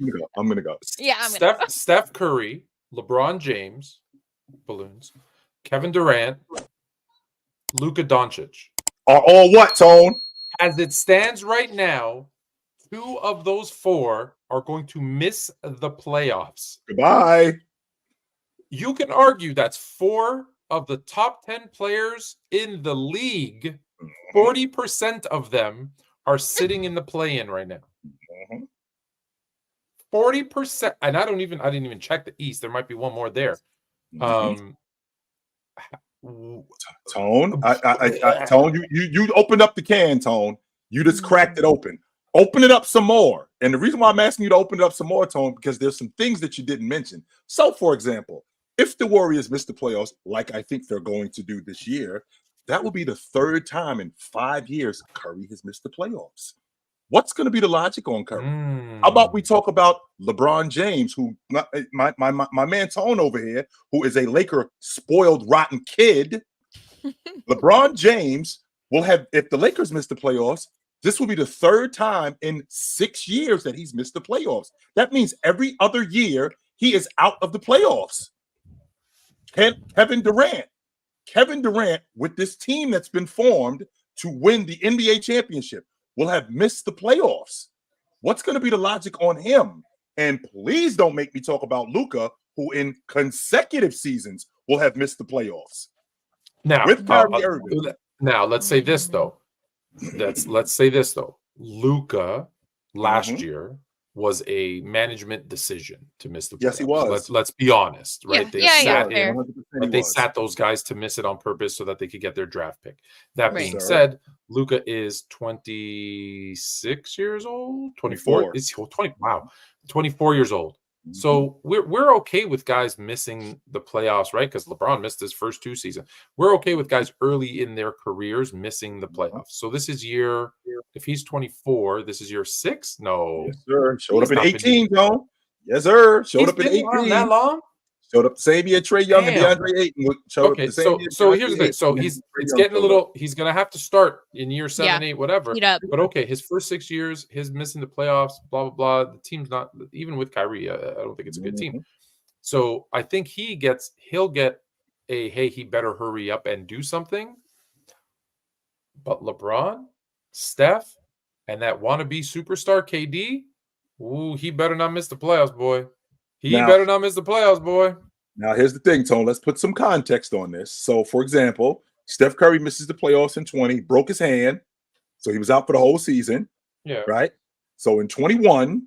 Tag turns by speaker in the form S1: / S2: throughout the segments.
S1: I'm gonna go.
S2: Yeah, I'm gonna go.
S3: Steph Curry, LeBron James, balloons, Kevin Durant, Luka Doncic.
S1: Are all what, Tone?
S3: As it stands right now, 2 of those 4 are going to miss the playoffs.
S1: Goodbye.
S3: You can argue that's 4 of the top 10 players in the league. 40% of them are sitting in the play-in right now. 40%, and I didn't even check the East. There might be one more there.
S1: Tone, Tone, you opened up the can, Tone. You just cracked it open. Open it up some more. And the reason why I'm asking you to open it up some more, Tone, because there's some things that you didn't mention. So, for example, if the Warriors miss the playoffs, like I think they're going to do this year, that will be the 3rd time in 5 years Curry has missed the playoffs. What's going to be the logic on Curry? How about we talk about LeBron James, who my man Tone over here, who is a Laker spoiled rotten kid. LeBron James will have, if the Lakers miss the playoffs, this will be the 3rd time in 6 years that he's missed the playoffs. That means every other year he is out of the playoffs. Kevin Durant, with this team that's been formed to win the NBA championship, will have missed the playoffs. What's going to be the logic on him? And please don't make me talk about Luka, who in consecutive seasons will have missed the playoffs.
S3: Now,
S1: with Kyrie Irving.
S3: Now, let's say this though. Let's say this though. Luka last year was a management decision to miss the playoffs.
S1: Yes, he was.
S3: Let's be honest, right?
S2: Yeah,
S3: They sat those guys to miss it on purpose so that they could get their draft pick. That being said, Luka is 26 years old. 24. Is he 20? Wow, 24 years old. So we're okay with guys missing the playoffs, right? Because LeBron missed his first 2 seasons. We're okay with guys early in their careers missing the playoffs. So this is if he's 24, this is year 6? No.
S1: Yes, sir. Showed up in 18, John. Yes, sir. Showed up in 18.
S3: That long?
S1: Showed up the same year Trae Young and DeAndre Ayton.
S3: Okay, so here's the thing. So it's getting a little. He's going to have to start in year 7, 8, whatever. But okay, his first 6 years, his missing the playoffs, blah blah blah. The team's not even with Kyrie. I don't think it's a good team. So I think he'll get a hey, he better hurry up and do something. But LeBron, Steph, and that wannabe superstar KD, ooh, he better not miss the playoffs, boy. Better not miss the playoffs, boy.
S1: Now, here's the thing, Tone. Let's put some context on this. So, for example, Steph Curry misses the playoffs in 20, broke his hand, so he was out for the whole season.
S3: Yeah.
S1: Right? So, in 21,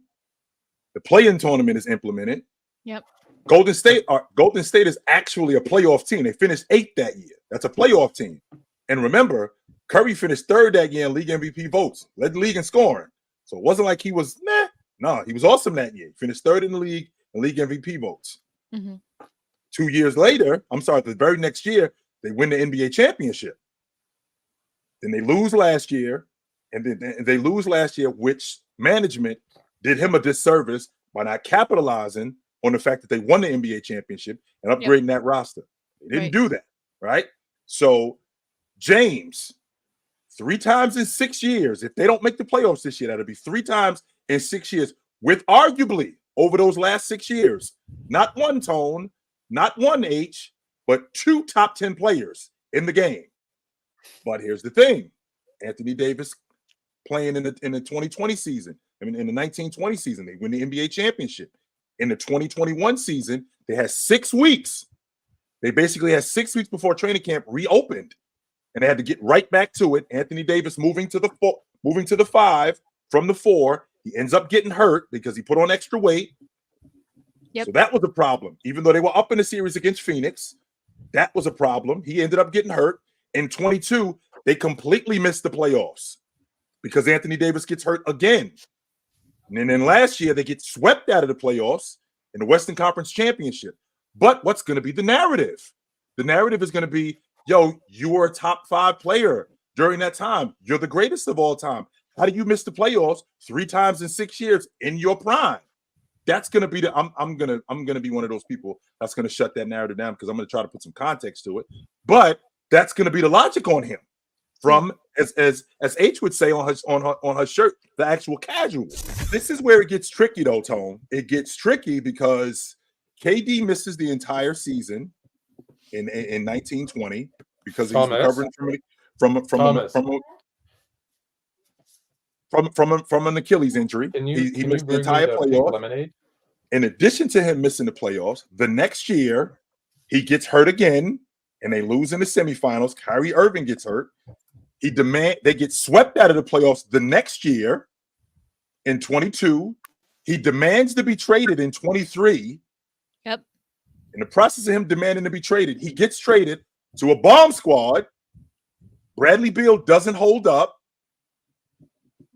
S1: the play-in tournament is implemented.
S2: Yep.
S1: Golden State is actually a playoff team. They finished 8th that year. That's a playoff team. And remember, Curry finished 3rd that year in league MVP votes, led the league in scoring. So, it wasn't like he was, No, he was awesome that year. He finished 3rd in the league in league MVP votes. 2 years later, the very next year, they win the NBA championship. Then they lose last year, and then they lose last year, which management did him a disservice by not capitalizing on the fact that they won the NBA championship and upgrading that roster. They didn't do that, right? So James, 3 times in 6 years, if they don't make the playoffs this year, that'll be 3 times in 6 years, with arguably over those last 6 years, not one Tone, not one H, but 2 top 10 players in the game. But here's the thing. Anthony Davis playing in the 2020 season. I mean, in the 1920 season, they win the NBA championship. In the 2021 season, they had 6 weeks. They basically had 6 weeks before training camp reopened, and they had to get right back to it. Anthony Davis moving to the 5 from the 4. He ends up getting hurt because he put on extra weight. Yep. So that was a problem. Even though they were up in the series against Phoenix, that was a problem. He ended up getting hurt. In 22, they completely missed the playoffs because Anthony Davis gets hurt again. And then last year, they get swept out of the playoffs in the Western Conference Championship. But what's going to be the narrative? The narrative is going to be, yo, you were a top 5 player during that time. You're the greatest of all time. How do you miss the playoffs 3 times in 6 years in your prime? That's going to be I'm gonna be one of those people that's going to shut that narrative down because I'm going to try to put some context to it. But that's going to be the logic on him. from, as H would say on her shirt, the actual casual. This is where it gets tricky, though, Tone. It gets tricky because KD misses the entire season in 1920 because he's recovering from an Achilles injury. He missed the entire playoff. In addition to him missing the playoffs, the next year he gets hurt again, and they lose in the semifinals. Kyrie Irving gets hurt. They get swept out of the playoffs the next year in 22. He demands to be traded in 23.
S2: Yep.
S1: In the process of him demanding to be traded, he gets traded to a bomb squad. Bradley Beal doesn't hold up.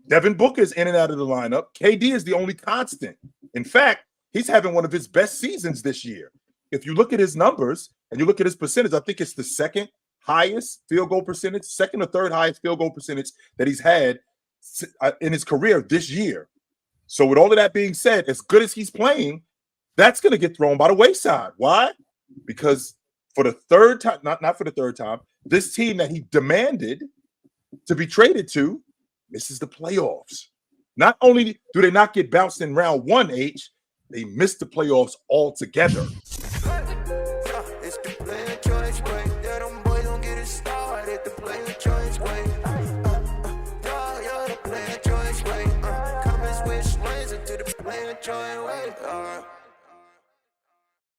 S1: Devin Booker's in and out of the lineup. KD is the only constant. In fact, he's having one of his best seasons this year. If you look at his numbers and you look at his percentage, I think it's the second highest field goal percentage, second or third highest field goal percentage that he's had in his career this year. So with all of that being said, as good as he's playing, that's going to get thrown by the wayside. Why? Because for the third time, not for the third time, this team that he demanded to be traded to misses the playoffs. Not only do they not get bounced in round 1, H, they miss the playoffs altogether.
S4: Join way.